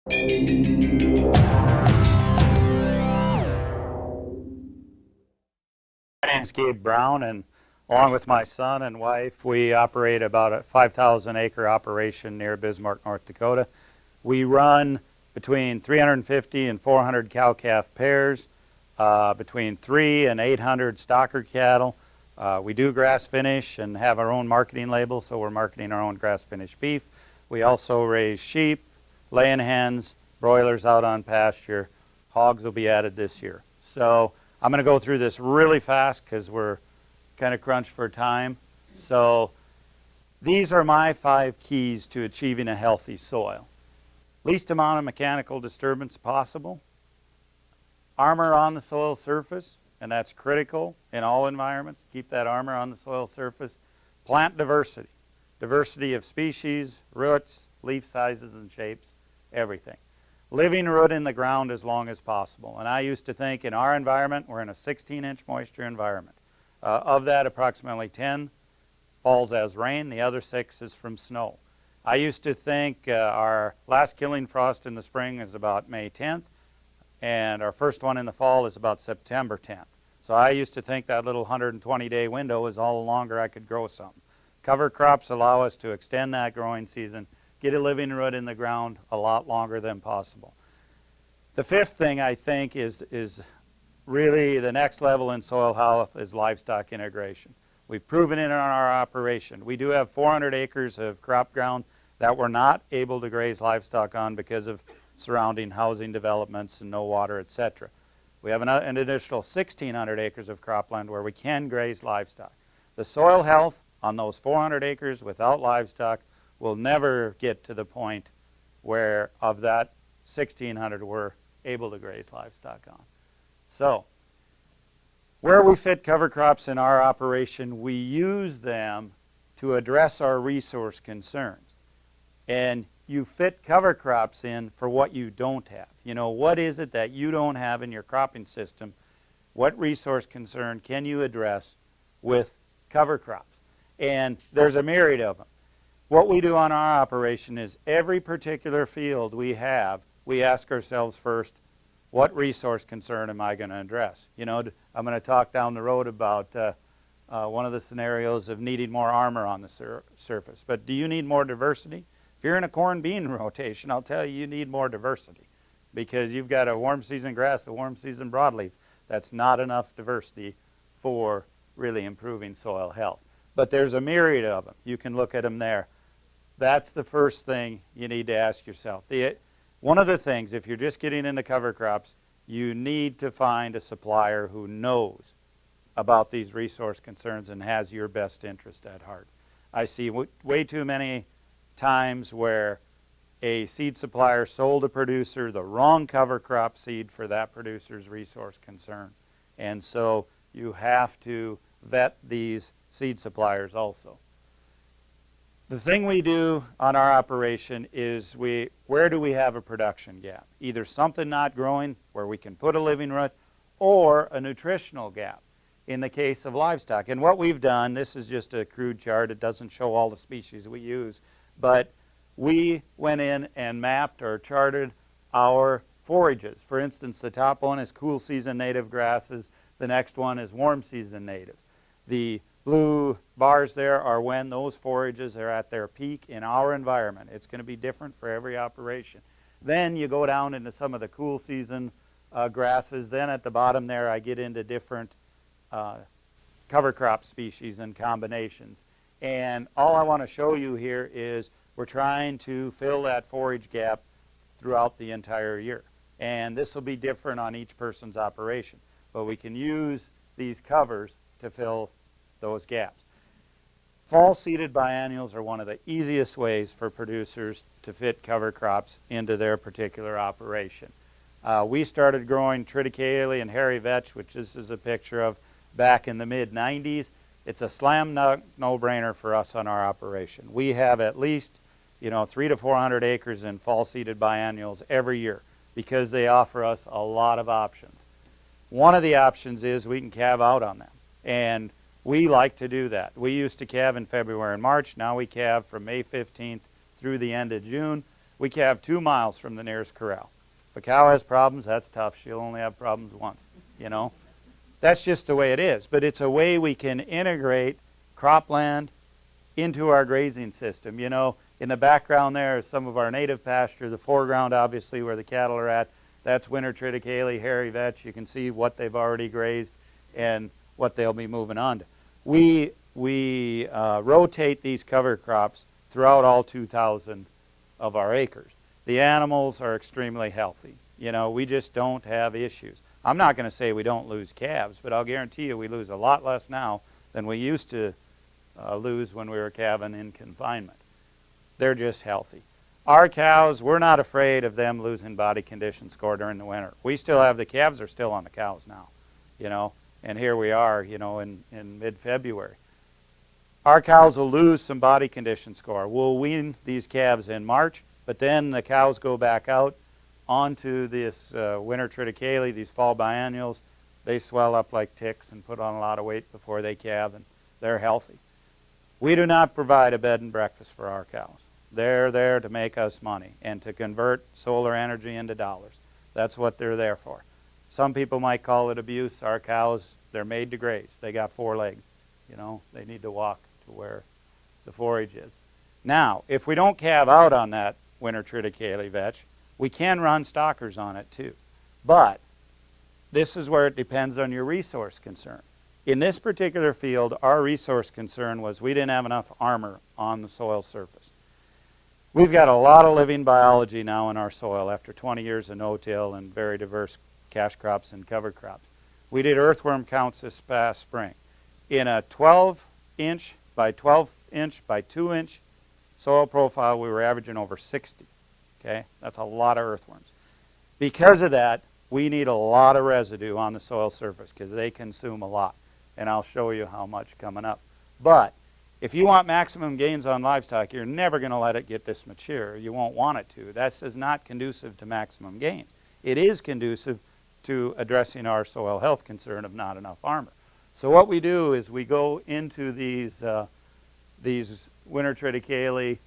My name's Gabe Brown, and along with my son and wife, we operate about a 5,000 acre operation near Bismarck, North Dakota. We run between 350 and 400 cow-calf pairs, between 3 and 800 stocker cattle. We do grass finish and have our own marketing label, so we're marketing our own grass finished beef. We also raise sheep, laying hens, broilers out on pasture. Hogs will be added this year. So I'm going to go through this really fast because we're kind of crunched for time. So these are my 5 keys to achieving a healthy soil. Least amount of mechanical disturbance possible. Armor on the soil surface, and that's critical in all environments. Keep that armor on the soil surface. Plant diversity. Diversity of species, roots, leaf sizes and shapes, everything. Living root in the ground as long as possible. And I used to think in our environment, we're in a 16-inch moisture environment. Of that, approximately 10 falls as rain. The other 6 is from snow. I used to think our last killing frost in the spring is about May 10th, and our first one in the fall is about September 10th. So I used to think that little 120-day window is all the longer I could grow something. Cover crops allow us to extend that growing season, get a living root in the ground a lot longer than possible. The 5th thing I think is really the next level in soil health is livestock integration. We've proven it in our operation. We do have 400 acres of crop ground that we're not able to graze livestock on because of surrounding housing developments and no water, etc. We have an additional 1,600 acres of cropland where we can graze livestock. The soil health on those 400 acres without livestock will never get to the point where of that 1,600 we're able to graze livestock on. So, where we fit cover crops in our operation, we use them to address our resource concerns. And you fit cover crops in for what you don't have. You know, what is it that you don't have in your cropping system? What resource concern can you address with cover crops? And there's a myriad of them. What we do on our operation is every particular field we have, we ask ourselves first, what resource concern am I going to address? You know, I'm going to talk down the road about one of the scenarios of needing more armor on the surface. But do you need more diversity? If you're in a corn bean rotation, I'll tell you, you need more diversity because you've got a warm season grass, a warm season broadleaf. That's not enough diversity for really improving soil health. But there's a myriad of them. You can look at them there. That's the first thing you need to ask yourself. One of the things, if you're just getting into cover crops, you need to find a supplier who knows about these resource concerns and has your best interest at heart. I see way too many times where a seed supplier sold a producer the wrong cover crop seed for that producer's resource concern. And so you have to vet these seed suppliers also. The thing we do on our operation is where do we have a production gap? Either something not growing where we can put a living root or a nutritional gap in the case of livestock. And what we've done, this is just a crude chart, it doesn't show all the species we use, but we went in and mapped or charted our forages. For instance, the top one is cool season native grasses, the next one is warm season natives. The blue bars there are when those forages are at their peak in our environment. It's going to be different for every operation. Then you go down into some of the cool season grasses. Then at the bottom there I get into different cover crop species and combinations. And all I want to show you here is we're trying to fill that forage gap throughout the entire year. And this will be different on each person's operation. But we can use these covers to fill those gaps. Fall seeded biennials are one of the easiest ways for producers to fit cover crops into their particular operation. We started growing triticale and hairy vetch, which this is a picture of back in the mid-90s. It's a slam no-brainer for us on our operation. We have at least 300 to 400 acres in fall seeded biennials every year because they offer us a lot of options. One of the options is we can calve out on them. And we like to do that. We used to calve in February and March. Now we calve from May 15th through the end of June. We calve 2 miles from the nearest corral. If a cow has problems, that's tough. She'll only have problems once, you know. That's just the way it is. But it's a way we can integrate cropland into our grazing system. You know, in the background there is some of our native pasture. The foreground, obviously, where the cattle are at, that's winter triticale, hairy vetch. You can see what they've already grazed and what they'll be moving on to. We rotate these cover crops throughout all 2,000 of our acres. The animals are extremely healthy. You know, we just don't have issues. I'm not going to say we don't lose calves, but I'll guarantee you we lose a lot less now than we used to lose when we were calving in confinement. They're just healthy. Our cows, we're not afraid of them losing body condition score during the winter. We still have, the calves are still on the cows now, you know, and here we are, you know, in mid-February. Our cows will lose some body condition score. We'll wean these calves in March, but then the cows go back out onto this winter triticale, these fall biennials. They swell up like ticks and put on a lot of weight before they calve, and they're healthy. We do not provide a bed and breakfast for our cows. They're there to make us money and to convert solar energy into dollars. That's what they're there for. Some people might call it abuse. Our cows, they're made to graze. They got 4 legs. You know, they need to walk to where the forage is. Now, if we don't calve out on that winter triticale vetch, we can run stockers on it too. But this is where it depends on your resource concern. In this particular field, our resource concern was we didn't have enough armor on the soil surface. We've got a lot of living biology now in our soil after 20 years of no-till and very diverse cash crops and cover crops. We did earthworm counts this past spring. In a 12-inch by 12-inch by 2-inch soil profile, we were averaging over 60. Okay, that's a lot of earthworms. Because of that, we need a lot of residue on the soil surface because they consume a lot. And I'll show you how much coming up. But if you want maximum gains on livestock, you're never going to let it get this mature. You won't want it to. This is not conducive to maximum gains. It is conducive to addressing our soil health concern of not enough armor. So what we do is we go into these winter triticale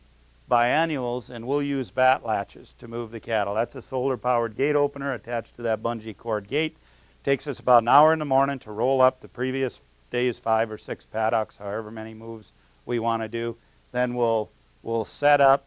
biennials, and we'll use bat latches to move the cattle. That's a solar-powered gate opener attached to that bungee cord gate. Takes us about an hour in the morning to roll up the previous day's 5 or 6 paddocks, however many moves we want to do. Then we'll set up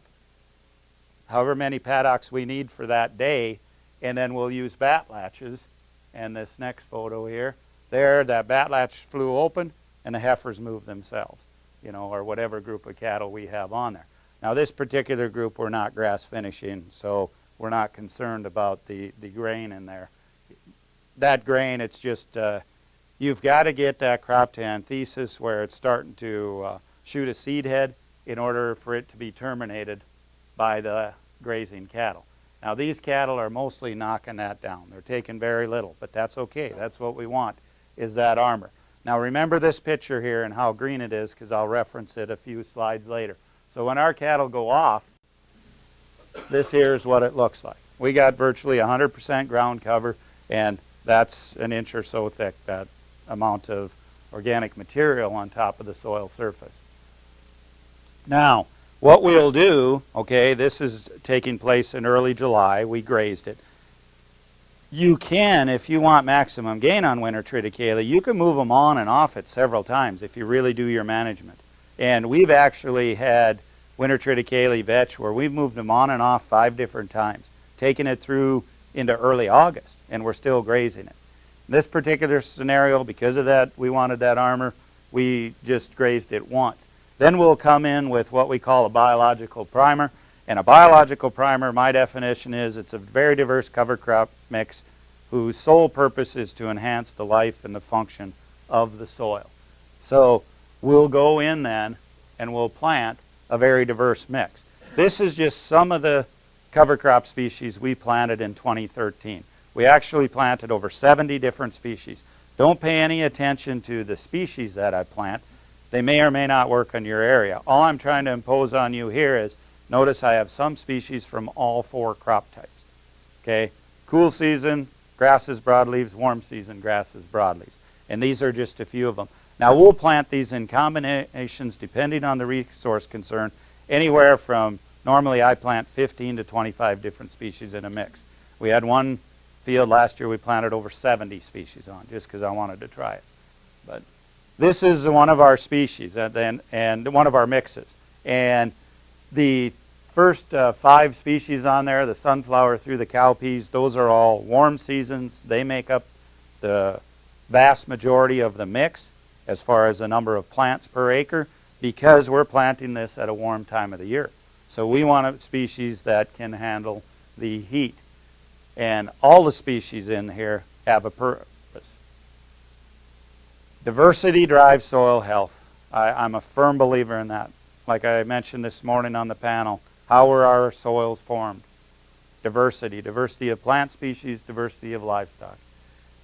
however many paddocks we need for that day, and then we'll use bat latches. And this next photo here, there, that bat latch flew open, and the heifers moved themselves, you know, or whatever group of cattle we have on there. Now, this particular group, we're not grass finishing, so we're not concerned about the grain in there. That grain, it's just, you've got to get that crop to anthesis where it's starting to shoot a seed head in order for it to be terminated by the grazing cattle. Now, these cattle are mostly knocking that down. They're taking very little, but that's okay. That's what we want, is that armor. Now, remember this picture here and how green it is, because I'll reference it a few slides later. So when our cattle go off, this here is what it looks like. We got virtually 100% ground cover, and that's an inch or so thick, that amount of organic material on top of the soil surface. Now, what we'll do, okay, this is taking place in early July. We grazed it. You can, if you want maximum gain on winter triticale, you can move them on and off it several times if you really do your management. And we've actually had winter triticale vetch where we've moved them on and off 5 different times, taking it through into early August, and we're still grazing it. In this particular scenario, because of that, we wanted that armor, we just grazed it once. Then we'll come in with what we call a biological primer. And a biological primer, my definition is it's a very diverse cover crop mix whose sole purpose is to enhance the life and the function of the soil. So we'll go in then and we'll plant a very diverse mix. This is just some of the cover crop species we planted in 2013. We actually planted over 70 different species. Don't pay any attention to the species that I plant. They may or may not work on your area. All I'm trying to impose on you here is, notice I have some species from all 4 crop types. Okay? Cool season, grasses, broadleaves. Warm season, grasses, broadleaves. And these are just a few of them. Now, we'll plant these in combinations, depending on the resource concern, anywhere from Normally I plant 15 to 25 different species in a mix. We had one field last year we planted over 70 species on just because I wanted to try it. But this is one of our species and one of our mixes. And the first 5 species on there, the sunflower through the cowpeas, those are all warm seasons. They make up the vast majority of the mix as far as the number of plants per acre because we're planting this at a warm time of the year. So we want a species that can handle the heat. And all the species in here have a purpose. Diversity drives soil health. I'm a firm believer in that. Like I mentioned this morning on the panel, how are our soils formed? Diversity. Diversity of plant species, diversity of livestock.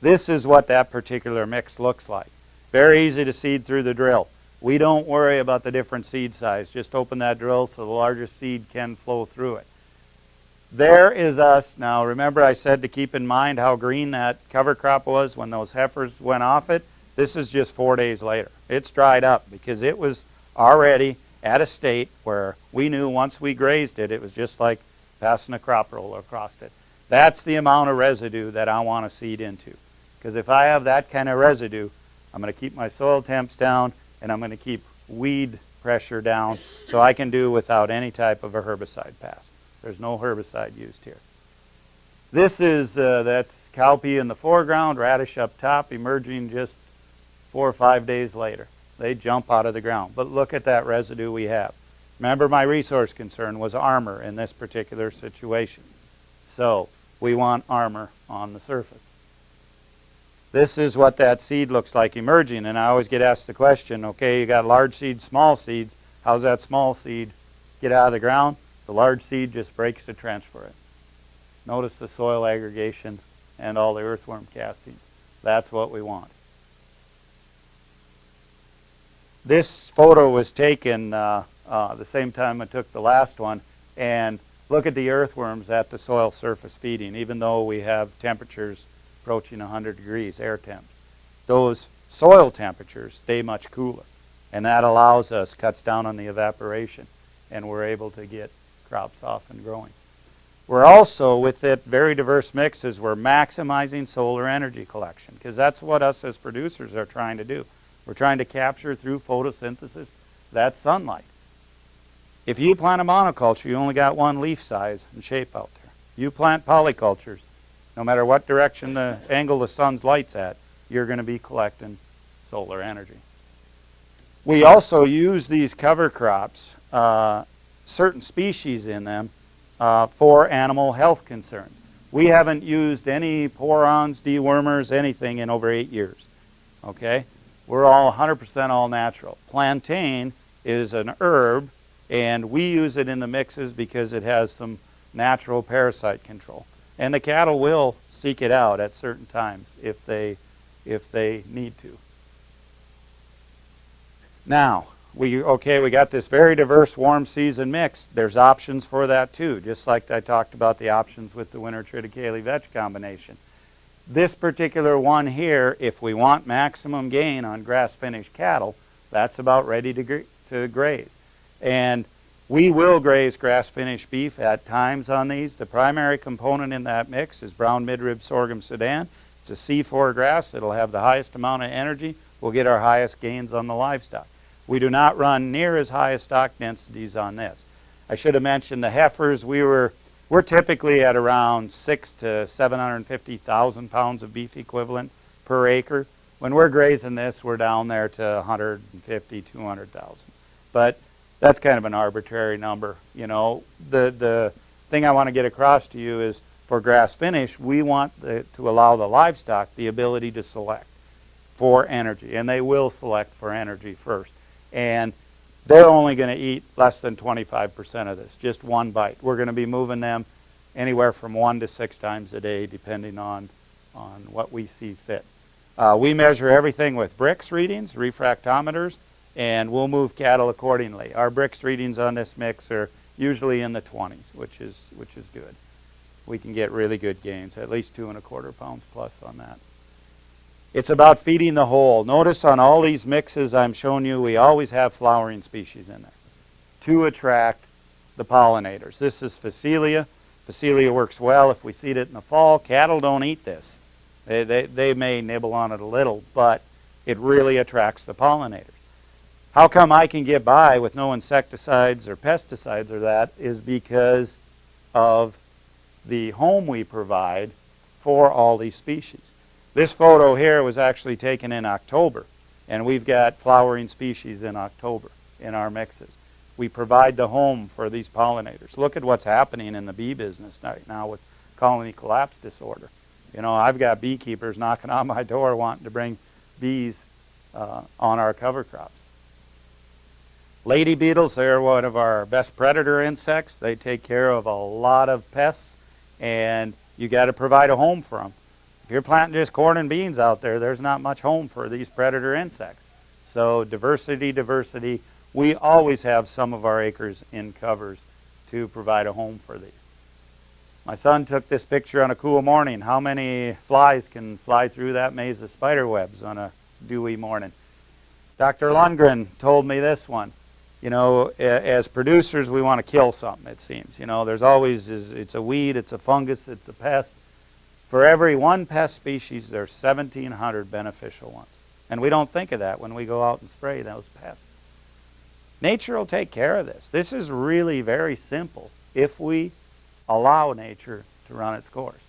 This is what that particular mix looks like. Very easy to seed through the drill. We don't worry about the different seed size. Just open that drill so the largest seed can flow through it. There is us. Now remember I said to keep in mind how green that cover crop was when those heifers went off it. This is just 4 days later. It's dried up because it was already at a state where we knew once we grazed it, it was just like passing a crop roller across it. That's the amount of residue that I want to seed into. Because if I have that kind of residue, I'm going to keep my soil temps down and I'm going to keep weed pressure down so I can do without any type of a herbicide pass. There's no herbicide used here. This is, that's cowpea in the foreground, radish up top, emerging just 4 or 5 days later. They jump out of the ground. But look at that residue we have. Remember my resource concern was armor in this particular situation. So we want armor on the surface. This is what that seed looks like emerging. And I always get asked the question, okay, you got large seeds, small seeds. How's that small seed get out of the ground? The large seed just breaks the trench for it. Notice the soil aggregation and all the earthworm castings. That's what we want. This photo was taken the same time I took the last one. And look at the earthworms at the soil surface feeding, even though we have temperatures approaching 100 degrees, air temps. Those soil temperatures stay much cooler. And that allows us, cuts down on the evaporation. And we're able to get crops off and growing. We're also, with it, very diverse mixes, we're maximizing solar energy collection because that's what us as producers are trying to do. We're trying to capture through photosynthesis that sunlight. If you plant a monoculture, you only got one leaf size and shape out there. You plant polycultures, no matter what direction the angle the sun's light's at, you're going to be collecting solar energy. We also use these cover crops, certain species in them, for animal health concerns. We haven't used any porons, dewormers, anything in over 8 years. Okay? We're all 100% all natural. Plantain is an herb, and we use it in the mixes because it has some natural parasite control. And the cattle will seek it out at certain times if they need to. Now, we got this very diverse warm season mix. There's options for that too, just like I talked about the options with the winter triticale vetch combination. This particular one here, if we want maximum gain on grass-finished cattle, that's about ready to graze. And we will graze grass-finished beef at times on these. The primary component in that mix is brown midrib sorghum Sudan. It's a C4 grass. It'll have the highest amount of energy. We'll get our highest gains on the livestock. We do not run near as high as stock densities on this. I should have mentioned the heifers. We're typically at around 600,000 to 750,000 pounds of beef equivalent per acre. When we're grazing this, we're down there to 150,000, 200,000. But that's kind of an arbitrary number. You know, the thing I want to get across to you is for grass finish, we want to allow the livestock the ability to select for energy, and they will select for energy first. And they're only going to eat less than 25% of this, just one bite. We're going to be moving them anywhere from 1 to 6 times a day, depending on what we see fit. We measure everything with Brix readings, refractometers, and we'll move cattle accordingly. Our Brix readings on this mix are usually in the 20s, which is good. We can get really good gains, at least 2 1/4 pounds plus on that. It's about feeding the whole. Notice on all these mixes I'm showing you, we always have flowering species in there to attract the pollinators. This is Phacelia. Phacelia works well if we seed it in the fall. Cattle don't eat this. They may nibble on it a little, but it really attracts the pollinators. How come I can get by with no insecticides or pesticides or that is because of the home we provide for all these species. This photo here was actually taken in October, and we've got flowering species in October in our mixes. We provide the home for these pollinators. Look at what's happening in the bee business right now with colony collapse disorder. You know, I've got beekeepers knocking on my door wanting to bring bees on our cover crops. Lady beetles, they're one of our best predator insects. They take care of a lot of pests, and you got to provide a home for them. If you're planting just corn and beans out there, there's not much home for these predator insects. So diversity, diversity. We always have some of our acres in covers to provide a home for these. My son took this picture on a cool morning. How many flies can fly through that maze of spider webs on a dewy morning? Dr. Lundgren told me this one. You know, as producers, we want to kill something, it seems. You know, there's always, it's a weed, it's a fungus, it's a pest. For every one pest species, there's 1,700 beneficial ones. And we don't think of that when we go out and spray those pests. Nature will take care of this. This is really very simple if we allow nature to run its course.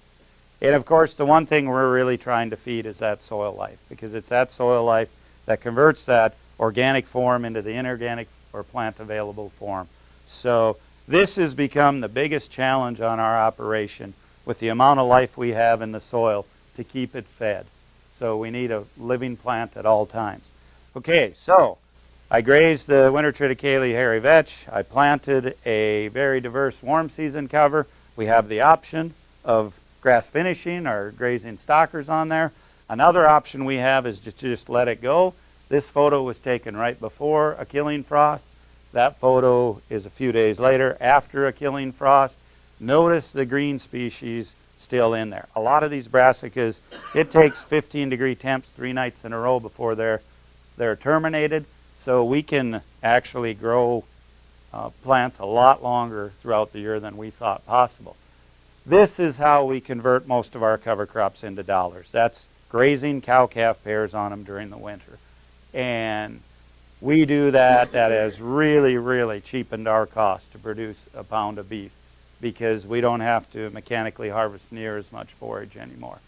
And of course, the one thing we're really trying to feed is that soil life, because it's that soil life that converts that organic form into the inorganic or plant available form. So this has become the biggest challenge on our operation with the amount of life we have in the soil to keep it fed. So we need a living plant at all times. Okay, so I grazed the winter triticale hairy vetch. I planted a very diverse warm season cover. We have the option of grass finishing or grazing stockers on there. Another option we have is just let it go. This photo was taken right before a killing frost. That photo is a few days later after a killing frost. Notice the green species still in there. A lot of these brassicas, it takes 15-degree temps 3 nights in a row before they're terminated. So we can actually grow plants a lot longer throughout the year than we thought possible. This is how we convert most of our cover crops into dollars. That's grazing cow-calf pairs on them during the winter. And we do that. That has really, really cheapened our cost to produce a pound of beef because we don't have to mechanically harvest near as much forage anymore.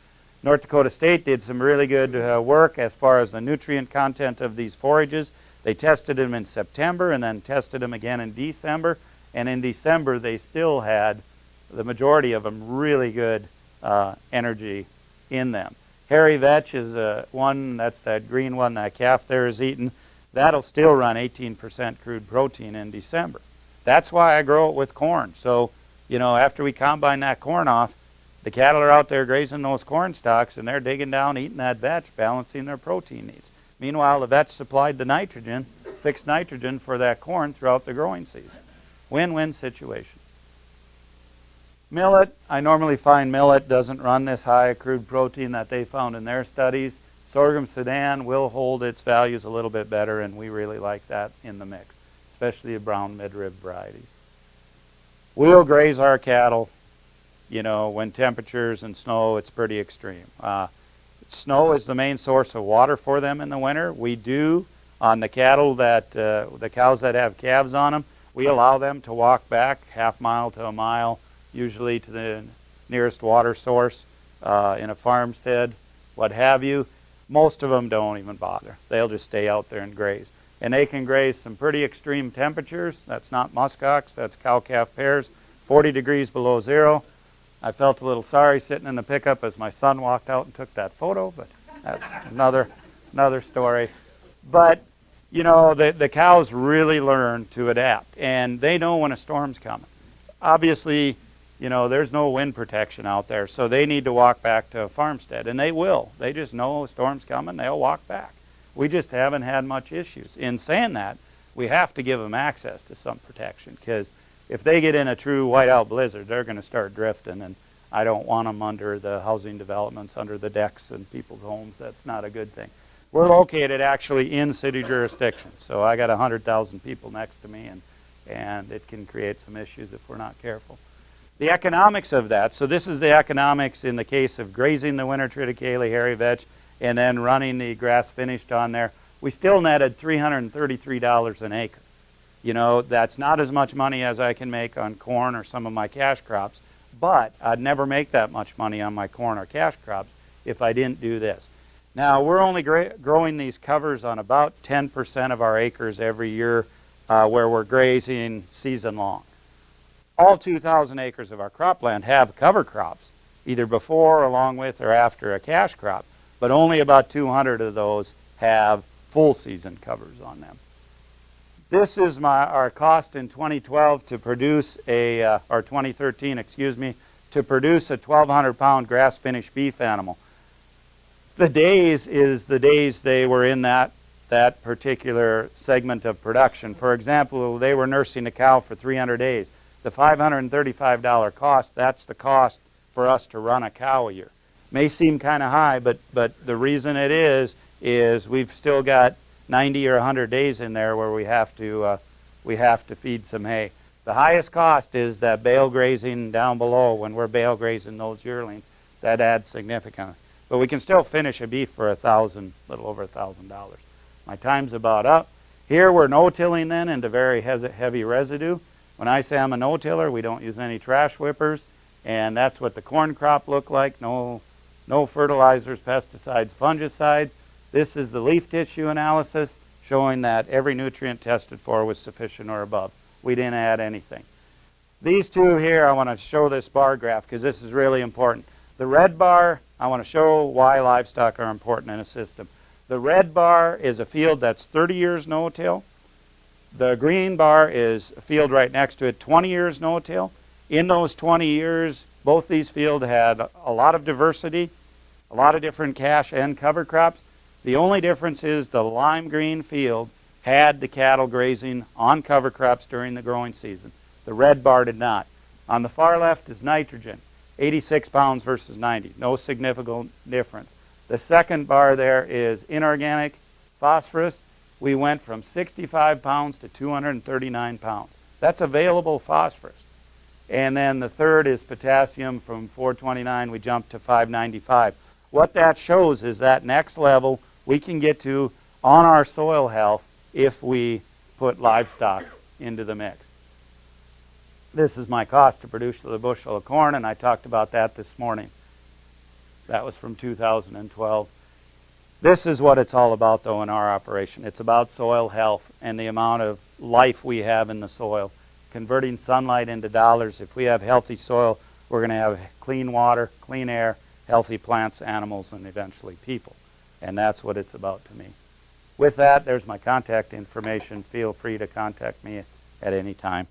North Dakota State did some really good work as far as the nutrient content of these forages. They tested them in September and then tested them again in December. And in December, they still had, the majority of them, really good energy in them. Hairy vetch is one, that's that green one that calf there is eating. That'll still run 18% crude protein in December. That's why I grow it with corn. So, you know, after we combine that corn off, the cattle are out there grazing those corn stalks and they're digging down, eating that vetch, balancing their protein needs. Meanwhile, the vetch supplied the nitrogen, fixed nitrogen for that corn throughout the growing season. Win-win situation. Millet, I normally find millet doesn't run this high crude protein that they found in their studies. Sorghum Sudan will hold its values a little bit better, and we really like that in the mix, especially the brown midrib varieties. We'll graze our cattle, you know, when temperatures and snow, it's pretty extreme. Snow is the main source of water for them in the winter. We do, on the cattle that, the cows that have calves on them, we allow them to walk back half mile to a mile, usually to the nearest water source in a farmstead, what have you. Most of them don't even bother. They'll just stay out there and graze. And they can graze some pretty extreme temperatures. That's not muskox, that's cow-calf pairs, 40 degrees below zero. I felt a little sorry sitting in the pickup as my son walked out and took that photo, but that's another story. But, you know, the cows really learn to adapt, and they know when a storm's coming. Obviously, you know, there's no wind protection out there, so they need to walk back to a farmstead, and they will. They just know a storm's coming, they'll walk back. We just haven't had much issues. In saying that, we have to give them access to some protection, because if they get in a true whiteout blizzard, they're going to start drifting, and I don't want them under the housing developments, under the decks in people's homes. That's not a good thing. We're located actually in city jurisdiction, so I got 100,000 people next to me, and and it can create some issues if we're not careful. The economics of that, so this is the economics in the case of grazing the winter triticale hairy vetch and then running the grass finished on there. We still netted $333 an acre. You know, that's not as much money as I can make on corn or some of my cash crops, but I'd never make that much money on my corn or cash crops if I didn't do this. Now, we're only growing these covers on about 10% of our acres every year where we're grazing season long. All 2,000 acres of our cropland have cover crops, either before, along with, or after a cash crop, but only about 200 of those have full season covers on them. This is our cost in 2012 to produce or 2013, excuse me, to produce a 1,200-pound grass-finished beef animal. The days is the days they were in that particular segment of production. For example, they were nursing a cow for 300 days. The $535 cost, that's the cost for us to run a cow a year. May seem kind of high, but the reason it is we've still got 90 or 100 days in there where we have to feed some hay. The highest cost is that bale grazing down below when we're bale grazing those yearlings. That adds significantly. But we can still finish a beef for little over $1,000. My time's about up. Here we're no-tilling then into very heavy residue. When I say I'm a no-tiller, we don't use any trash whippers, and that's what the corn crop looked like. No fertilizers, pesticides, fungicides. This is the leaf tissue analysis showing that every nutrient tested for was sufficient or above. We didn't add anything. These two here, I want to show this bar graph because this is really important. The red bar, I want to show why livestock are important in a system. The red bar is a field that's 30 years no-till. The green bar is a field right next to it, 20 years no-till. In those 20 years, both these fields had a lot of diversity, a lot of different cash and cover crops. The only difference is the lime green field had the cattle grazing on cover crops during the growing season. The red bar did not. On the far left is nitrogen, 86 pounds versus 90, no significant difference. The second bar there is inorganic phosphorus. We went from 65 pounds to 239 pounds. That's available phosphorus. And then the third is potassium. From 429, we jumped to 595. What that shows is that next level we can get to on our soil health if we put livestock into the mix. This is my cost to produce the bushel of corn, and I talked about that this morning. That was from 2012. This is what it's all about, though, in our operation. It's about soil health and the amount of life we have in the soil. Converting sunlight into dollars. If we have healthy soil, we're going to have clean water, clean air, healthy plants, animals, and eventually people. And that's what it's about to me. With that, there's my contact information. Feel free to contact me at any time.